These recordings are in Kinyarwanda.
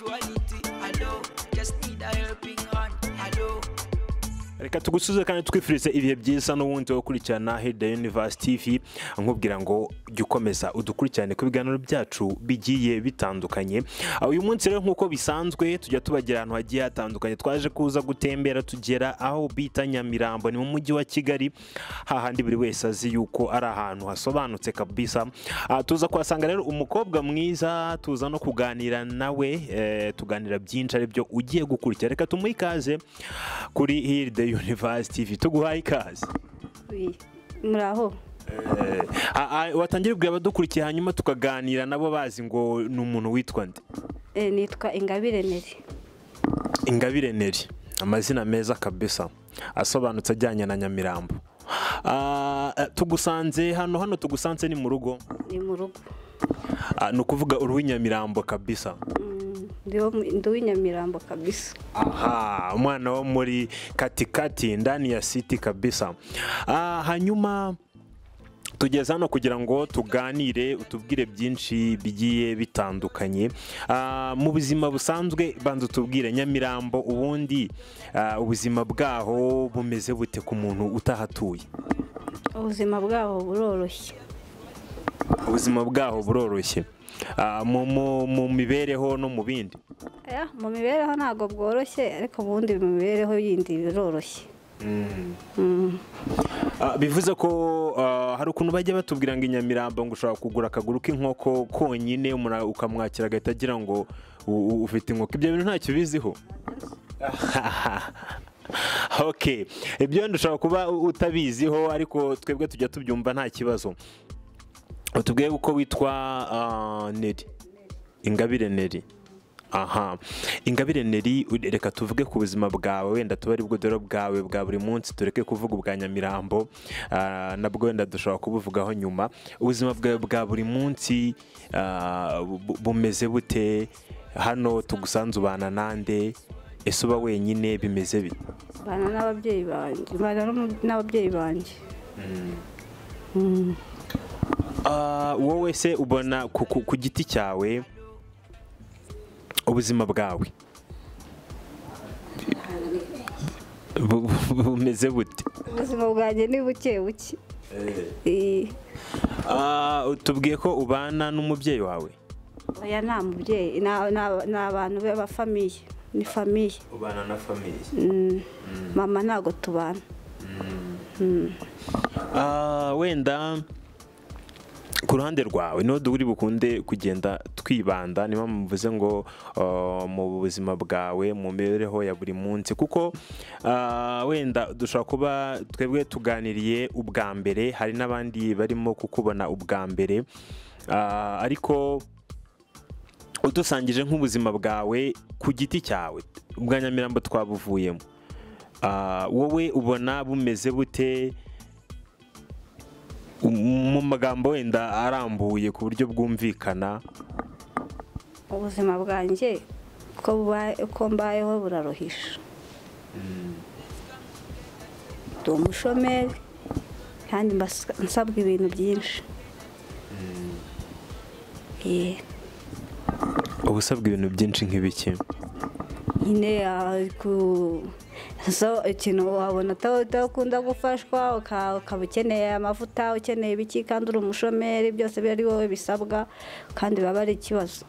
spirituality. Hello, just need a helping hand. Hello. Reka tugusuze kandi twifurize ibihe byiza n'ubundi wo gukurikirana Hidden Universe TV, nkubwira ngo jya ukomeza udukurikirane ku biganiro byacu bigiye bitandukanye. Uyu munsi rero nkuko bisanzwe tujya tubagira ahantu hagiye hatandukanye, twaje kuza gutembera tugera aho bita Nyamirambo, ni mu mujyi wa Kigali, hahandi buri wese azi yuko ari ahantu hasobanutse kabisa. Tuza kuhasanga rero umukobwa mwiza, tuza no kuganira nawe, tuganira byinshi ari byo ugiye gukurikira. Reka tumuhe ikaze kuri Hidden Universe TV. Tuguhaye ikaze. Muraho. Watangira kubwira abadukurikiye hanyuma tukaganira nabo bazi ngo ni umuntu witwa nde? Nitwa Ingabire Neri. Ingabire Neri, amazina meza kabisa asobanutse ajyanye na Nyamirambo. Tugusanze hano tugusanze ni mu rugo? Ni mu rugo. Ni ukuvuga uri Nyamirambo kabisa? Ndi Nyamirambo kabisa. Aha, umwana wo muri katikati ndani ya city kabisa. Hanyuma tugeze hano kugira ngo tuganire, utubwire byinshi bigiye bitandukanye. Mu buzima busanzwe banza utubwire Nyamirambo ubundi ubuzima bwaho bumeze bute ku muntu utahatuye? Ubuzima bwaho buroroshye. Ubuzima bwaho buroroshye. Mu mibereho no mu bindi? Mu mibereho ntago bworoshye, ariko ubundi mu mibereho yindi biroroshye. Bivuze ko hari ukuntu bajya batubwira ngo Nyamirambo ngo ushobora kugura akaguru k'inkoko konyine ukamwakira agahita agira ngo ufite inkoko. Ibyo bintu ntacyo biziho? Okay, ibyo ndushobora kuba utabiziho, ariko twebwe tujya tubyumva nta kibazo. Utubwiye uko witwa Neri, Ingabire Neri. Aha, Ingabire Neri, reka tuvuge ku buzima bwawe, wenda tuba ari bwo dore bwawe bwa buri munsi, tureke kuvuga ubwa Nyamirambo, nabwo wenda dushobora kubuvugaho nyuma. Ubuzima bwawe bwa buri munsi bumeze bute? Hano tugusanze ubana nande? Ese uba wenyine? Bimeze bite? Bana n'ababyeyi banjye. Wowe se ubona ku giti cyawe ubuzima bwawe bumeze bute? Ubuzima bwanjye ni buke buke. Tubwiye ko ubana n'umubyeyi wawe? Oya, nta mubyeyi, ni abantu b'abafamiye, ni famiye. Ubana na famiye? Mama ntago tubana. Wenda ku ruhande rwawe niho duri bukunde kugenda twibanda, niba muvuze ngo mu buzima bwawe, mu mibereho ya buri munsi, kuko wenda dushobora kuba twebwe tuganiriye ubwa mbere, hari n'abandi barimo kukubona ubwa mbere, ariko udusangije nk'ubuzima bwawe ku giti cyawe, ubwa Nyamirambo twabuvuyemo, wowe ubona bumeze bute mu magambo wenda arambuye ku buryo bwumvikana? Ubuzima bwanjye uko mbayeho buraruhisha. Ndi umushomeri kandi nsabwa ibintu byinshi. Ubusabwa ibintu byinshi nk'ibiki? Nyine ikintu wabona utakunda gufashwa, ukaba ukeneye amavuta, ukeneye ibiki, kandi uri umushomeri, byose biri wowe bisabwa, kandi baba ari ikibazo.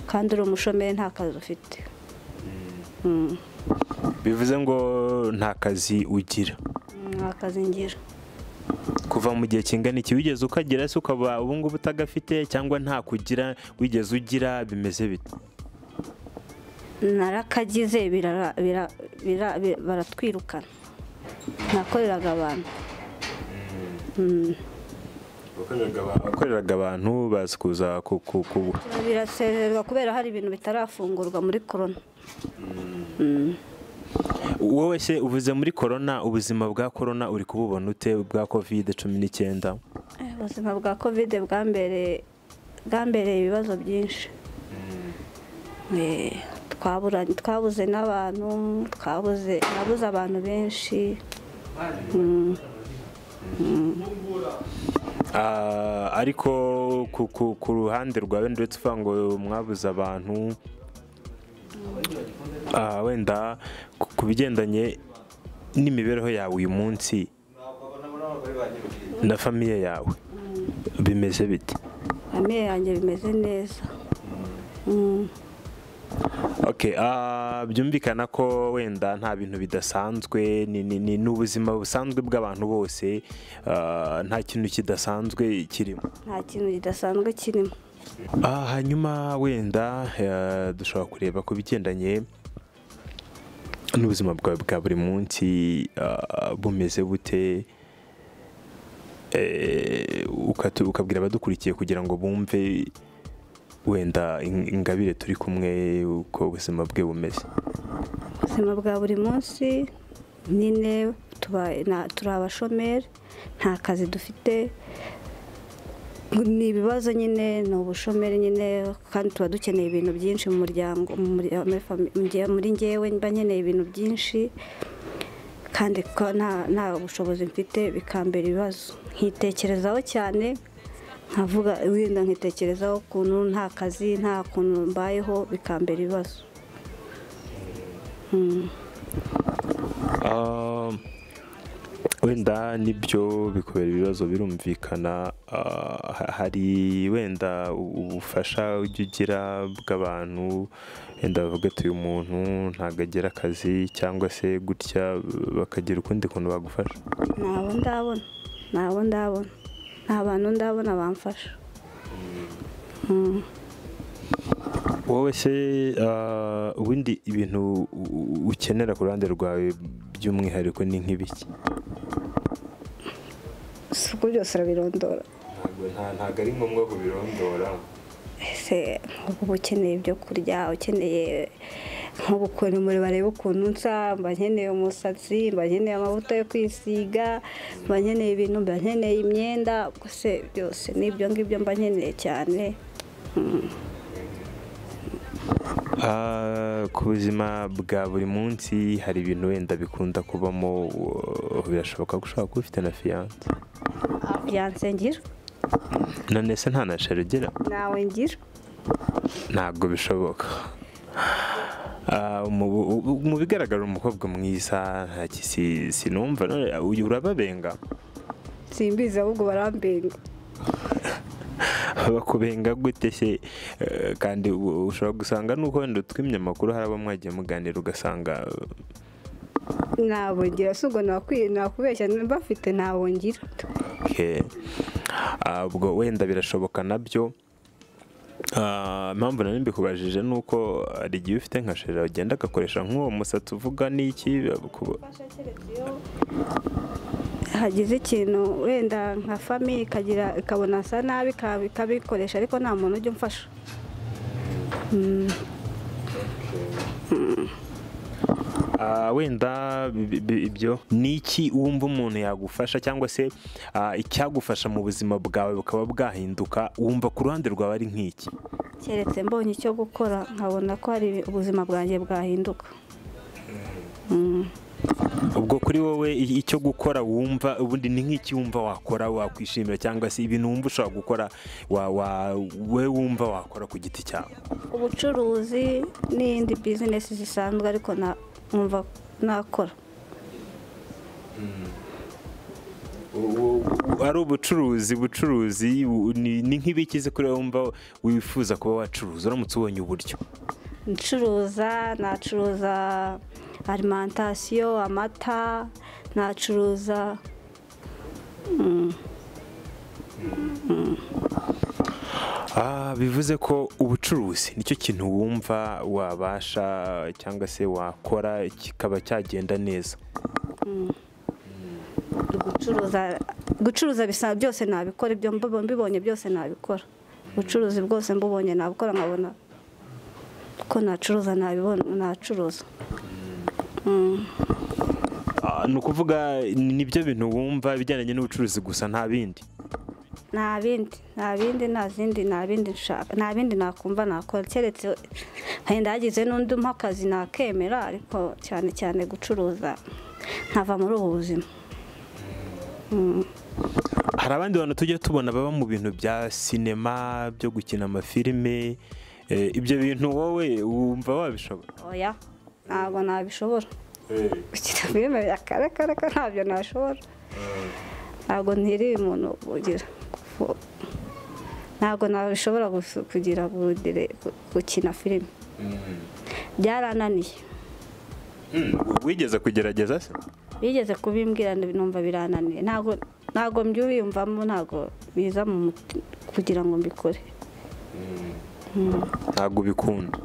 Kandi uri umushomeri nta kazi ufite. Bivuze ngo nta kazi ugira? Nta kazi ngira. Kuva mu gihe kingana iki wigeze ukagira se ukaba ubu ngubu utagafite, cyangwa nta kugira wigeze ugira? Bimeze bite? Narakagize baratwirukana. Nakoreraga abantu. Wakoreraga abantu bazi kuza birasezerwa kubera hari ibintu bitarafungurwa muri corona. Wowe se uvuze muri corona, ubuzima bwa corona uri kububona ute, bwa COVID-19? Ubuzima bwa COVID bwambereye ibibazo byinshi. Twabuze n'abantu, nabuze abantu benshi. Ariko ku ruhande rwawe ndetse uvuga ngo mwabuze abantu, wenda ku bigendanye n'imibereho yawe uyu munsi na famiye yawe bimeze bite? famiye yanjye bimeze neza. Okay, byumvikana ko wenda nta bintu bidasanzwe, ni ubuzima busanzwe bw'abantu bose, nta kintu kidasanzwe kirimo. Nta kintu kidasanzwe kirimo. Hanyuma wenda dushobora kureba ku bigendanye n'ubuzima bwawe bwa buri munsi, bumeze bute, ukabwira abadukurikiye kugira ngo bumve wenda Ingabire turi kumwe uko ubuzima bwe bumeze. Ubuzima bwa buri munsi nyine turi abashomeri, nta kazi dufite, ni ibibazo nyine, ni ubushomeri nyine, kandi tuba dukeneye ibintu byinshi mu muryango, muri njyewe mba nkeneye ibintu byinshi, kandi nta bushobozi mfite bikambera ibibazo, nkitekerezaho cyane, nkavuga wenda nkitekerezaho ukuntu nta kazi, nta kuntu mbayeho, bikambera ibibazo. Wenda nibyo bikubera ibibazo birumvikana. Hari wenda ubufasha ujya ugira bw'abantu, wenda bavuga ati uyu muntu ntabwo agira akazi, cyangwa se gutya bakagira ukundi kuntu bagufasha? Ntabwo ndabona nta bantu ndabona bamfasha. Wowe se ubundi ibintu ukenera ku ruhande rwawe by'umwihariko ni nk'ibiki? Si uko byose urabirondora? Ntabwo ari ngombwa kubirondora. Ese uba ukeneye ibyo kurya, ukeneye nk'ubukuntu muri barebe ukuntu nsa, mba nkeneye umusatsi, mba nkeneye amavuta yo kwisiga, mba nkeneye ibintu, mba nkeneye imyenda, gusa byose n'ibyo ngibyo mba nkeneye cyane. Ku buzima bwa buri munsi hari ibintu wenda bikunda kubamo, birashoboka ko ushobora kuba ufite na fiyanse? Fiyanse ngira. None se nta na sheri ugira? Nawe ngira. Ntabwo bishoboka. Mu bigaragara umukobwa mwiza, sinumva urababenga? Simbizi, ahubwo barambenga. Bakubenga gute se? Kandi ushobora gusanga nuko wenda twimye amakuru, hari abo mwagiye muganira ugasanga ntabwo ngira. Si ubwo nakubeshya bafite, ntabwo ngira. Ubwo wenda birashoboka nabyo. Impamvu nari mbikubajije ni uko hari igihe ufite nka sheri agenda agakoresha nk'uwo musatsi uvuga n'iki, hagize ikintu wenda nka famiye ikabona asa nabi ikabikoresha, ariko nta muntu ujya umfasha. Wenda ibyo ni iki wumva umuntu yagufasha, cyangwa se icyagufasha mu buzima bwawe bukaba bwahinduka, wumva ku ruhande rwawe ari nk'iki? Keretse mbonye icyo gukora nkabona ko hari ubuzima bwanjye bwahinduka. Ubwo kuri wowe icyo gukora wumva ubundi ni nk'iki wumva wakora wakwishimira, cyangwa se ibintu wumva ushobora gukora we wumva wakora ku giti cyawe? Ubucuruzi n'indi bizinesi zisanzwe, ariko numva nakora. Ari ubucuruzi ni nk'ibikize kuri wowe wumva wifuza kuba wacuruza uramutse ubonye uburyo? Nacuruza alimentation, amata, nacuruza bivuze ko ubucuruzi nicyo kintu wumva wabasha cyangwa se wakora kikaba cyagenda neza? gucuruza bisa byose nabikora, ibyo mbibonye byose nabikora. Ubucuruzi bwose mbubonye nabukora, nkabona ko nacuruza nacuruza. Ni ukuvuga nibyo bintu wumva bijyanye n'ubucuruzi gusa, nta bindi? Nta bindi nakumva nakora, keretse henda hagize n'undi umpa akazi nakemera, ariko cyane cyane gucuruza nkava muri ubu buzima. Hari abandi bantu tujya tubona baba mu bintu bya sinema, byo gukina amafilime, ibyo bintu wowe wumva wabishobora? Oya, ntabwo nabishobora gukina filime ya kare ntabyo nashobora ntabwo ntiriye umuntu ugira ntabwo nabishobora kugira gukina filime byarananiye. wigeze kugerageza se? bigeze kubimbwira numva birananiye ntabwo mbyiyumvamo ntabwo biza mu kugira ngo mbikore. ntabwo ubikunda?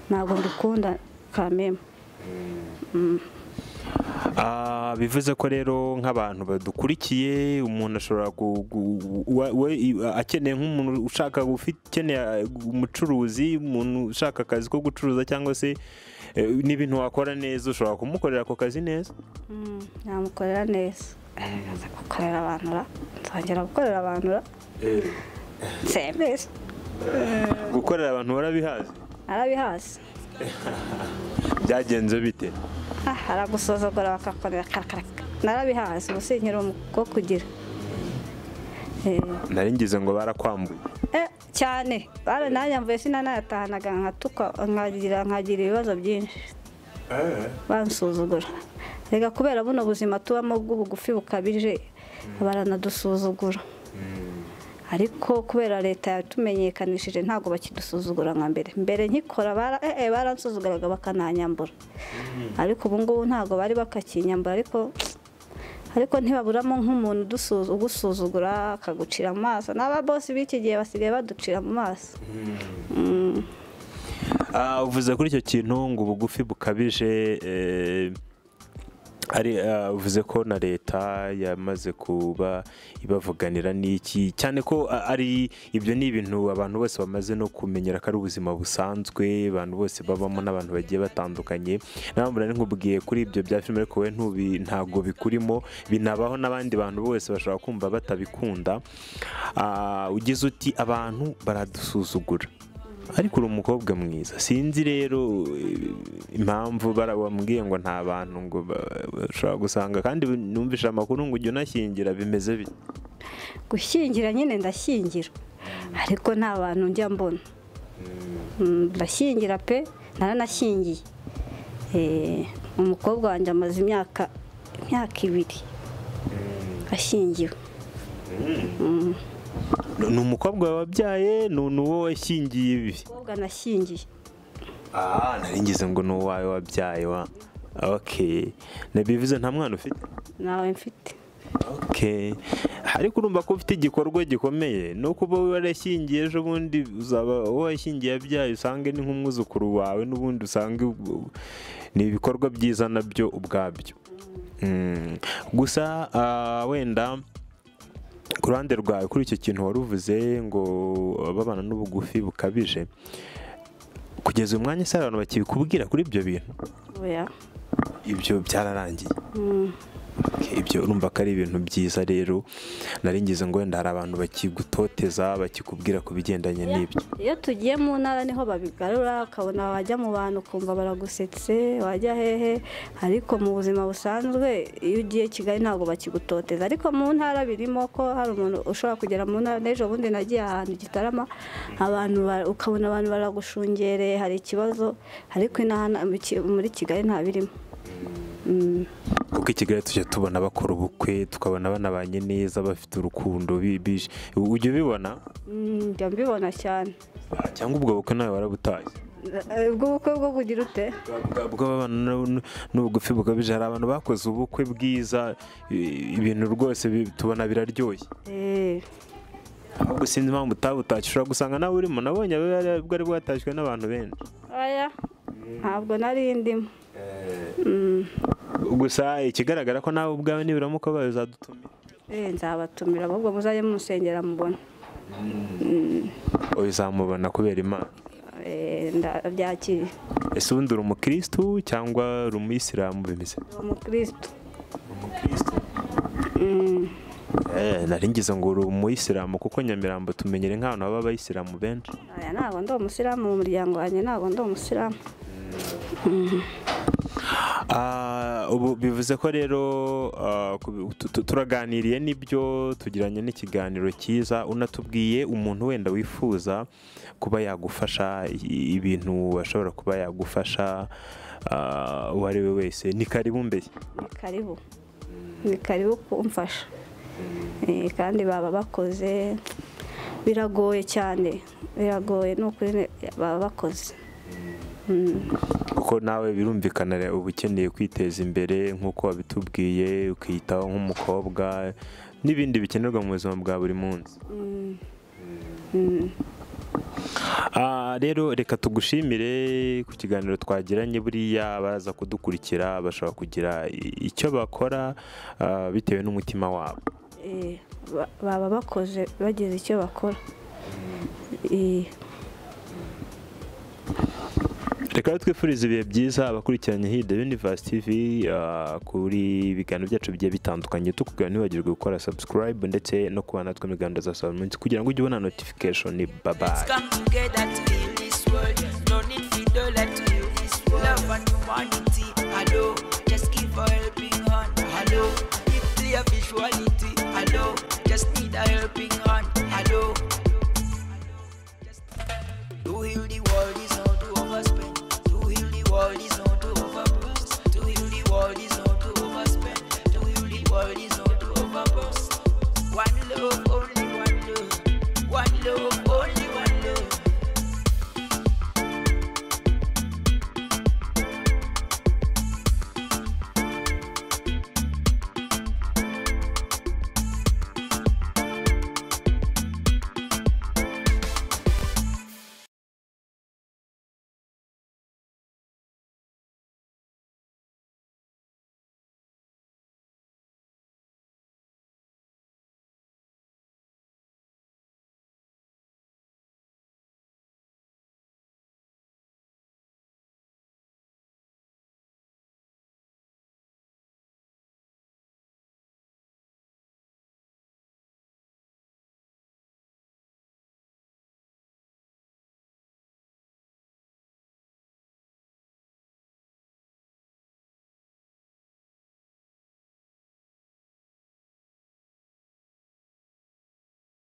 ntabwo mbikunda kameme. bivuze ko rero nk'abantu badukurikiye umuntu ashobora akeneye nk'umuntu ushaka ukeneye umucuruzi, umuntu ushaka akazi ko gucuruza cyangwa se n'ibintu wakora neza, ushobora kumukorera ako kazi neza? namukorera neza. gukorera abantu ra nzongera gukorera abantu ra sembese gukorera abantu warabihaze? arabihaze. byagenze bite? aragusuzugura bakakorera karakaraka narabihaze ubusinkira ko kugira nari ngize ngo barakwambuye cyane barananyambuye sinanayatahanaga nkagira ibibazo byinshi bansuzugura. rega kubera buno buzima tubamo bw'ubugufi bukabije baranadusuzugura, ariko kubera leta yatumenyekanishije ntabwo bakidusuzugura nka mbere nkikora baransuzuguraga bakananyambura, ariko ubu ngubu ntabwo bari bakakinyambura, ariko ntibaburamo nk'umuntu ugusuzugura akagucira mu maso. n'ababosi b'iki gihe basigaye baducira mu maso. uvuze kuri icyo kintu ngo ubugufi bukabije, uvuze ko na leta yamaze kuba ibavuganira n'iki, cyane ko ari ibyo ni ibintu abantu bose bamaze no kumenyera ko ari ubuzima busanzwe abantu bose babamo n'abantu bagiye batandukanye. nabambura nkubwiye kuri ibyo bya filime, ariko we ntabwo bikurimo, binabaho n'abandi bantu bose bashobora kumva batabikunda. ugize uti abantu baradusuzugura, ariko uri umukobwa mwiza, sinzi rero impamvu barabambwiye ngo nta bantu ngo bashobora gusanga, kandi numvisha amakuru ngo ujye unashyingira, bimeze bite? gushyingira nyine ndashyingira, ariko nta bantu njya mbona. ndashyingira pe, naranashyingiye. umukobwa wanjye amaze imyaka 2 ashyingiwe. ni umukobwa wabyaye? ni uwo washyingiye? ibi umukobwa nashyingiye. nari ngize ngo ni uwawe wabyaye wa. bivuze nta mwana ufite? nawe mfite. ariko urumva ko ufite igikorwa gikomeye, no kuba warashyingiye ejo bundi uzaba uwo washyingiye yabyaye usange ni nk'umwuzukuru wawe, n'ubundi usange ni ibikorwa byiza nabyo ubwabyo. gusa wenda ku ruhande rwawe kuri icyo kintu wari uvuze ngo babana n'ubugufi bukabije, kugeza uyu mwanya se abantu bakibikubwira kuri ibyo bintu? ibyo byararangiye? ibyo urumva ko ari ibintu byiza. rero nari ngize ngo wenda hari abantu bakigutoteza bakikubwira ku bigendanye n'ibyo. iyo tugiye mu ntara niho babigarura, ukabona wajya mu bantu ukumva baragusetse, wajya hehe, ariko mu buzima busanzwe iyo ugiye Kigali ntabwo bakigutoteza. ariko mu ntara birimo ko hari umuntu ushobora kugera mu ntara. n'ejo bundi nagiye ahantu Gitarama, ukabona abantu baragushungereye, hari ikibazo, ariko muri Kigali nta birimo. kuko i Kigali tujya tubona bakora ubukwe, tukabona banabanye neza bafite urukundo bije. ujya ubibona? njya mbibona cyane. cyangwa ubwo bukwe nawe warabutaye? ubwo bukwe bwo kugira ute? bw'abana n'ubugufi bukabije. hari abantu bakoze ubukwe bwiza, ibintu rwose tubona biraryoshye. ahubwo sinzi impamvu utabutashye, ushobora gusanga nawe urimo. nabonye bwari bwatashywe n'abantu benshi. ntabwo nari ndimo. gusa ikigaragara ko nawe ubwawe nibiramuka bazadutumira. nzabatumira, ahubwo muzajye musengera mubona. uzamubona kubera Imana? ndabyakiriye. ese ubundi uri umukirisitu cyangwa uri umuyisilamu? bimeze? umukirisitu. nari ngize ngo uri umuyisilamu, kuko Nyamirambo tumenyere nk'ahantu haba abayisilamu benshi. ntabwo ndi umusilamu, mu muryango wanjye ntabwo ndi umusilamu. ubu bivuze ko rero turaganiriye n'ibyo tugiranye n'ikiganiro cyiza, unatubwiye umuntu wenda wifuza kuba yagufasha ibintu ashobora kuba yagufasha uwo ari we wese, ni karibu mbere. Ni karibu kumfasha. Kandi baba bakoze, biragoye cyane, biragoye n'ukuri baba bakoze. Kuko nawe birumvikana uba ukeneye kwiteza imbere nk'uko wabitubwiye, ukiyitaho nk'umukobwa n'ibindi bikenerwa mu buzima bwa buri munsi. Rero reka tugushimire ku kiganiro twagiranye. Buriya baza kudukurikira bashobora kugira icyo bakora bitewe n'umutima wabo. Baba bakoze bagize icyo bakora. Reka twifurize ibihe byiza abakurikiranye Hidden Universe TV kuri ibiganiro byacu bigiye bitandukanye. Tukubwira ntibagirwe gukora subscribe ndetse no kubana natwe mu gahunda za saa munsi kugira ngo ujye ubona notification. Bye bye. Let's come together to heal this world. No need for dollar to heal this world. Love and humanity, hello. Just give a helping hand, hello. If clear visuality, hello. Just need a helping hand.